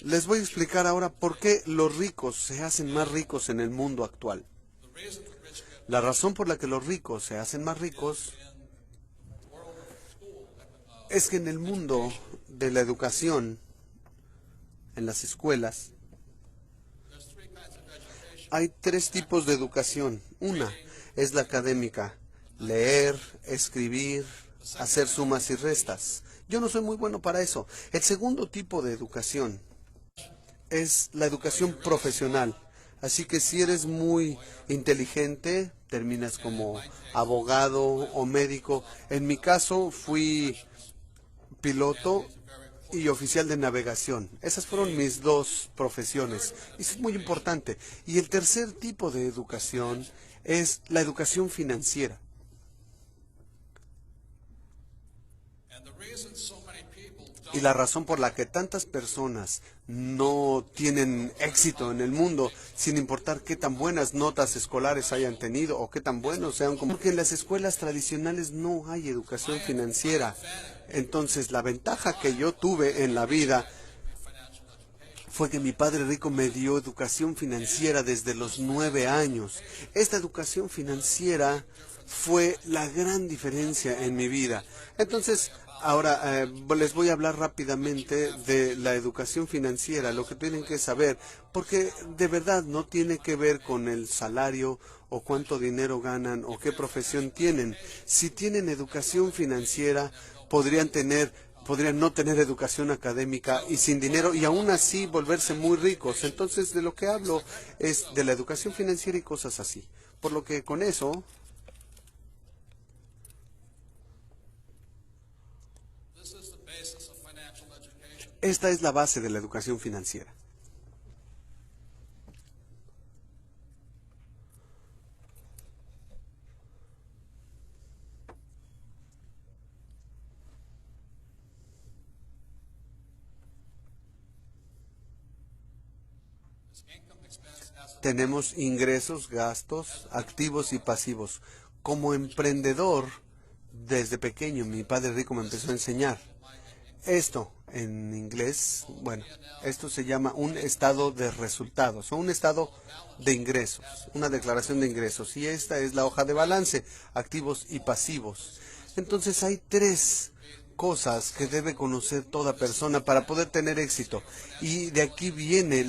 Les voy a explicar ahora por qué los ricos se hacen más ricos en el mundo actual. La razón por la que los ricos se hacen más ricos es que en el mundo de la educación, en las escuelas, hay tres tipos de educación. Una es la académica: leer, escribir, hacer sumas y restas. Yo no soy muy bueno para eso. El segundo tipo de educación es la educación profesional. Así que si eres muy inteligente, terminas como abogado o médico. En mi caso fui piloto y oficial de navegación. Esas fueron mis dos profesiones. Y eso es muy importante. Y el tercer tipo de educación es la educación financiera. Y la razón por la que tantas personas no tienen éxito en el mundo, sin importar qué tan buenas notas escolares hayan tenido o qué tan buenos sean, como porque en las escuelas tradicionales no hay educación financiera. Entonces, la ventaja que yo tuve en la vida fue que mi padre rico me dio educación financiera desde los 9 años. Esta educación financiera fue la gran diferencia en mi vida. Entonces, ahora les voy a hablar rápidamente de la educación financiera, lo que tienen que saber, porque de verdad no tiene que ver con el salario o cuánto dinero ganan o qué profesión tienen. Si tienen educación financiera, podrían no tener educación académica y sin dinero y aún así volverse muy ricos. Entonces, de lo que hablo es de la educación financiera y cosas así. Por lo que con eso, esta es la base de la educación financiera. Tenemos ingresos, gastos, activos y pasivos. Como emprendedor, desde pequeño, mi padre rico me empezó a enseñar. Esto, en inglés, bueno, esto se llama un estado de resultados o un estado de ingresos, una declaración de ingresos. Y esta es la hoja de balance, activos y pasivos. Entonces hay tres cosas que debe conocer toda persona para poder tener éxito. Y de aquí viene,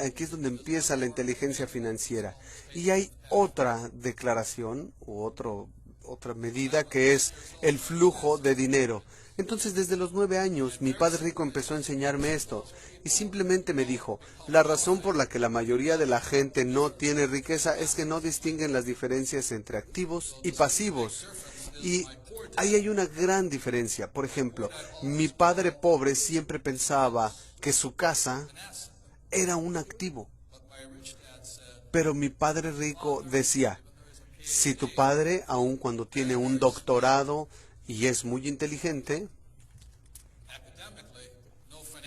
aquí es donde empieza la inteligencia financiera. Y hay otra declaración u otra medida que es el flujo de dinero. Entonces, desde los 9 años, mi padre rico empezó a enseñarme esto y simplemente me dijo, la razón por la que la mayoría de la gente no tiene riqueza es que no distinguen las diferencias entre activos y pasivos. Y ahí hay una gran diferencia. Por ejemplo, mi padre pobre siempre pensaba que su casa era un activo, pero mi padre rico decía, si tu padre, aun cuando tiene un doctorado y es muy inteligente,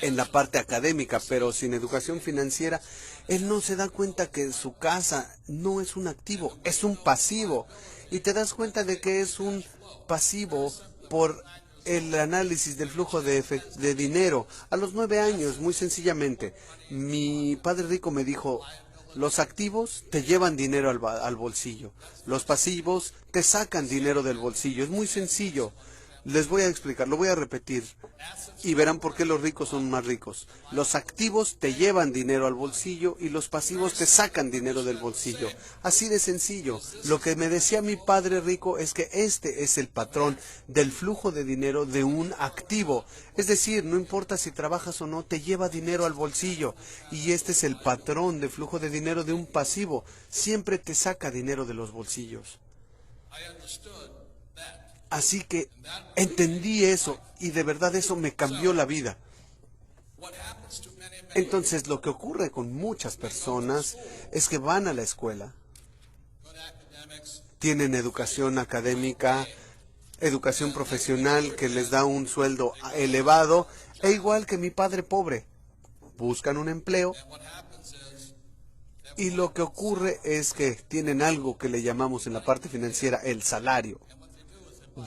en la parte académica, pero sin educación financiera, él no se da cuenta que su casa no es un activo, es un pasivo. Y te das cuenta de que es un pasivo por el análisis del flujo de dinero. A los 9 años, muy sencillamente, mi padre rico me dijo, los activos te llevan dinero al bolsillo, los pasivos te sacan dinero del bolsillo. Es muy sencillo. Les voy a explicar, lo voy a repetir y verán por qué los ricos son más ricos. Los activos te llevan dinero al bolsillo y los pasivos te sacan dinero del bolsillo. Así de sencillo. Lo que me decía mi padre rico es que este es el patrón del flujo de dinero de un activo. Es decir, no importa si trabajas o no, te lleva dinero al bolsillo. Y este es el patrón de flujo de dinero de un pasivo. Siempre te saca dinero de los bolsillos. Así que entendí eso y de verdad eso me cambió la vida. Entonces lo que ocurre con muchas personas es que van a la escuela, tienen educación académica, educación profesional que les da un sueldo elevado, e igual que mi padre pobre, buscan un empleo y lo que ocurre es que tienen algo que le llamamos en la parte financiera el salario.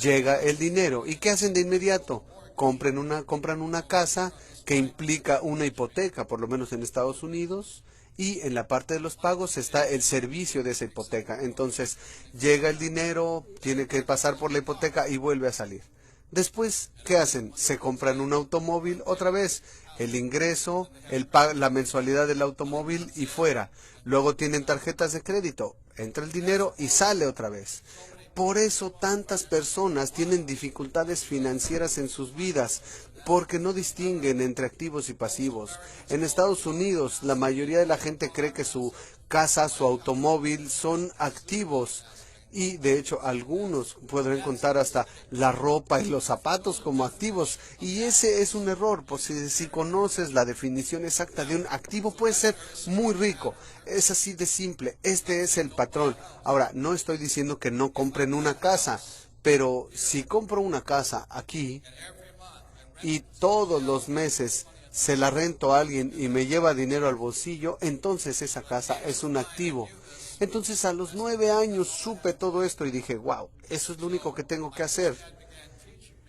Llega el dinero. ¿Y qué hacen de inmediato? compran una casa que implica una hipoteca, por lo menos en Estados Unidos, y en la parte de los pagos está el servicio de esa hipoteca. Entonces llega el dinero, tiene que pasar por la hipoteca y vuelve a salir. Después, ¿qué hacen? Se compran un automóvil otra vez, el ingreso, la mensualidad del automóvil y fuera. Luego tienen tarjetas de crédito, entra el dinero y sale otra vez. Por eso tantas personas tienen dificultades financieras en sus vidas, porque no distinguen entre activos y pasivos. En Estados Unidos, la mayoría de la gente cree que su casa, su automóvil son activos. Y de hecho algunos podrán contar hasta la ropa y los zapatos como activos. Y ese es un error, pues si conoces la definición exacta de un activo, puede ser muy rico. Es así de simple. Este es el patrón. Ahora, no estoy diciendo que no compren una casa, pero si compro una casa aquí y todos los meses se la rento a alguien y me lleva dinero al bolsillo, entonces esa casa es un activo. Entonces a los 9 años supe todo esto y dije, wow, eso es lo único que tengo que hacer.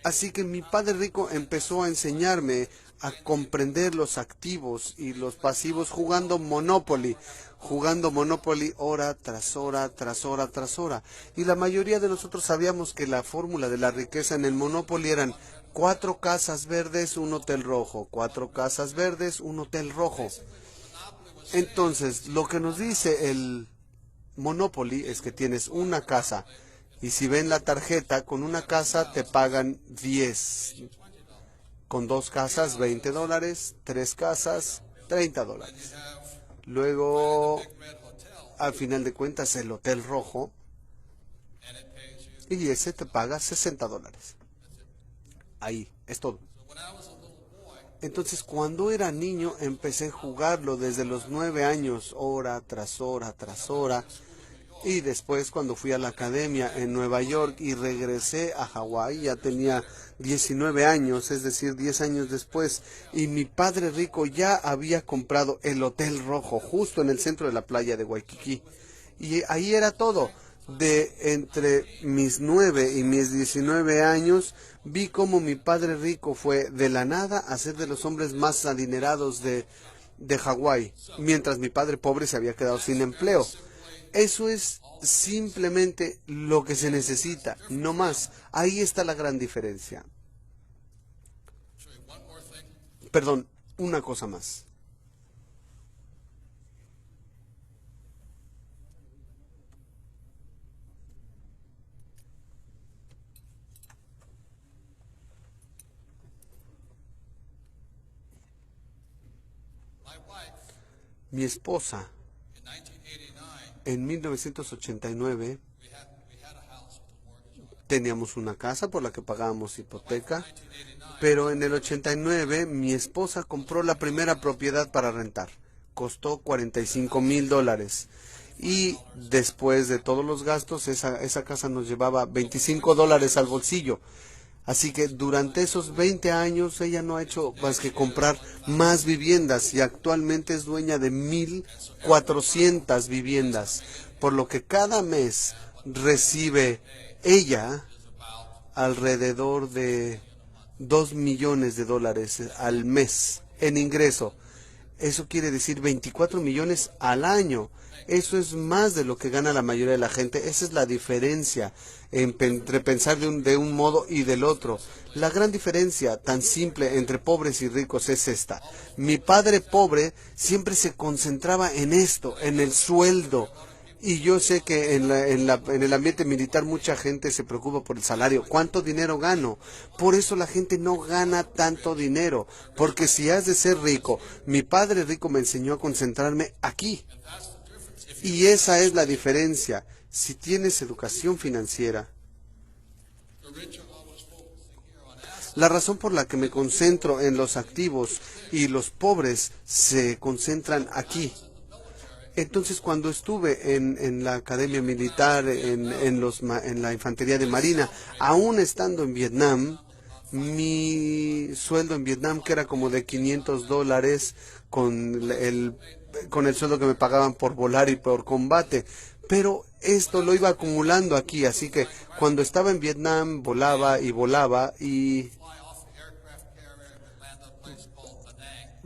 Así que mi padre rico empezó a enseñarme a comprender los activos y los pasivos jugando Monopoly hora tras hora, tras hora, tras hora. Y la mayoría de nosotros sabíamos que la fórmula de la riqueza en el Monopoly eran 4 casas verdes, un hotel rojo, 4 casas verdes, un hotel rojo. Entonces, lo que nos dice el Monopoly es que tienes una casa y si ven la tarjeta, con una casa te pagan 10, con 2 casas $20, 3 casas $30. Luego, al final de cuentas, el hotel rojo y ese te paga $60. Ahí, es todo. Entonces, cuando era niño, empecé a jugarlo desde los 9 años, hora tras hora, tras hora. Y después, cuando fui a la academia en Nueva York y regresé a Hawái, ya tenía 19 años, es decir, 10 años después. Y mi padre rico ya había comprado el Hotel Rojo, justo en el centro de la playa de Waikiki. Y ahí era todo. De entre mis 9 y mis 19 años, vi cómo mi padre rico fue de la nada a ser de los hombres más adinerados de Hawái, mientras mi padre pobre se había quedado sin empleo. Eso es simplemente lo que se necesita, no más. Ahí está la gran diferencia. Perdón, una cosa más. Mi esposa, en 1989, teníamos una casa por la que pagábamos hipoteca, pero en el 89 mi esposa compró la primera propiedad para rentar. Costó $45,000. Y después de todos los gastos, esa casa nos llevaba $25 al bolsillo. Así que durante esos 20 años ella no ha hecho más que comprar más viviendas y actualmente es dueña de 1,400 viviendas, por lo que cada mes recibe ella alrededor de $2 millones al mes en ingreso. Eso quiere decir 24 millones al año. Eso es más de lo que gana la mayoría de la gente. Esa es la diferencia entre pensar de un modo y del otro. La gran diferencia tan simple entre pobres y ricos es esta. Mi padre pobre siempre se concentraba en esto, en el sueldo. Y yo sé que en el ambiente militar mucha gente se preocupa por el salario. ¿Cuánto dinero gano? Por eso la gente no gana tanto dinero. Porque si has de ser rico, mi padre rico me enseñó a concentrarme aquí. Y esa es la diferencia. Si tienes educación financiera, la razón por la que me concentro en los activos y los pobres se concentran aquí. Entonces, cuando estuve en la academia militar, en la infantería de marina, aún estando en Vietnam, mi sueldo en Vietnam, que era como de $500 con el sueldo que me pagaban por volar y por combate, pero esto lo iba acumulando aquí, así que cuando estaba en Vietnam volaba y volaba y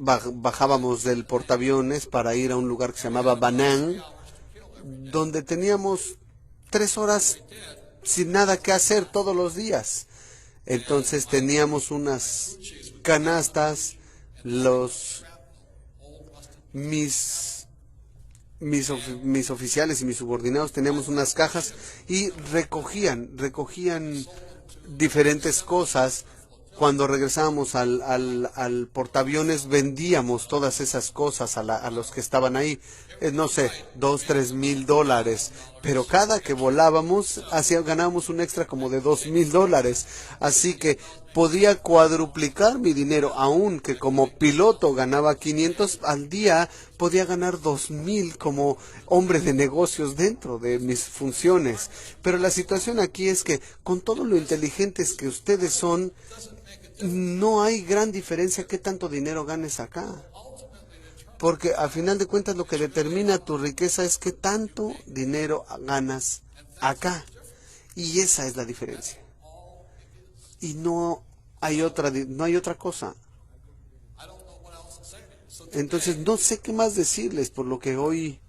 bajábamos del portaaviones para ir a un lugar que se llamaba Banán, donde teníamos 3 horas sin nada que hacer todos los días. Entonces teníamos unas canastas, los mis oficiales y mis subordinados teníamos unas cajas y recogían diferentes cosas. Cuando regresábamos al portaaviones vendíamos todas esas cosas a los que estaban ahí, no sé, 2, 3 mil dólares, pero cada que volábamos ganábamos un extra como de 2 mil dólares, así que podía cuadruplicar mi dinero, aun que como piloto ganaba 500 al día, podía ganar 2,000 como hombre de negocios dentro de mis funciones. Pero la situación aquí es que con todo lo inteligentes que ustedes son, no hay gran diferencia qué tanto dinero ganes acá. Porque a final de cuentas lo que determina tu riqueza es qué tanto dinero ganas acá. Y esa es la diferencia. Y no hay otra cosa. Entonces no sé qué más decirles, por lo que hoy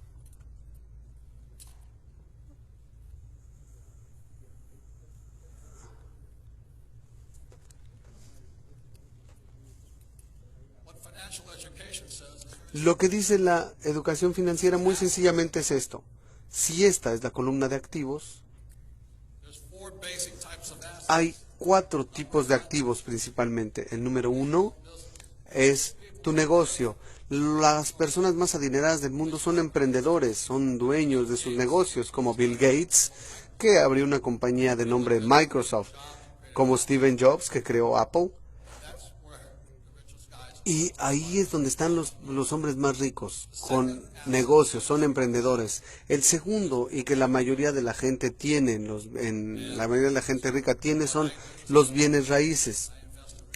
lo que dice la educación financiera muy sencillamente es esto. Si esta es la columna de activos, hay 4 tipos de activos principalmente. El número 1 es tu negocio. Las personas más adineradas del mundo son emprendedores, son dueños de sus negocios, como Bill Gates, que abrió una compañía de nombre Microsoft, como Steve Jobs, que creó Apple. Y ahí es donde están los hombres más ricos, con negocios, son emprendedores. El segundo, y que la mayoría de la gente tiene, la mayoría de la gente rica tiene, son los bienes raíces.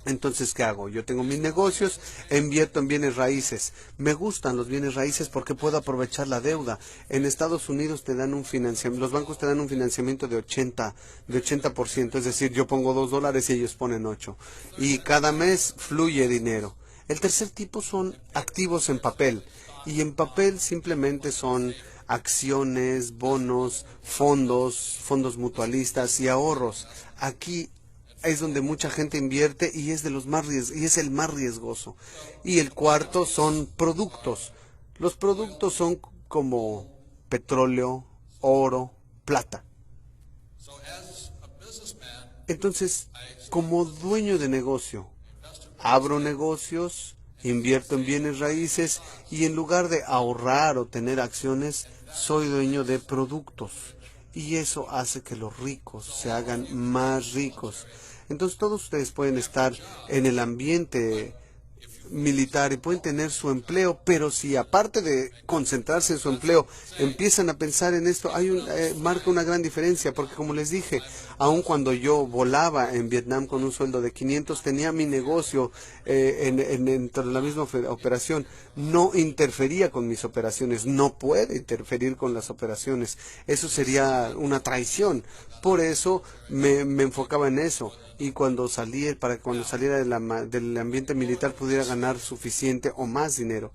Entonces, ¿qué hago? Yo tengo mis negocios, invierto en bienes raíces. Me gustan los bienes raíces porque puedo aprovechar la deuda. En Estados Unidos te dan un financiamiento, los bancos te dan un financiamiento de 80%, es decir, yo pongo $2 y ellos ponen 8. Y cada mes fluye dinero. El tercer tipo son activos en papel. Y en papel simplemente son acciones, bonos, fondos mutualistas y ahorros. Aquí es donde mucha gente invierte y es el más riesgoso. Y el cuarto son productos. Los productos son como petróleo, oro, plata. Entonces, como dueño de negocio, abro negocios, invierto en bienes raíces y en lugar de ahorrar o tener acciones, soy dueño de productos. Y eso hace que los ricos se hagan más ricos. Entonces todos ustedes pueden estar en el ambiente militar y pueden tener su empleo, pero si aparte de concentrarse en su empleo empiezan a pensar en esto, marca una gran diferencia, porque como les dije, aun cuando yo volaba en Vietnam con un sueldo de 500, tenía mi negocio dentro de la misma operación, no interfería con mis operaciones, no puede interferir con las operaciones, eso sería una traición. Por eso me enfocaba en eso, y para que cuando saliera del ambiente militar pudiera ganar suficiente o más dinero.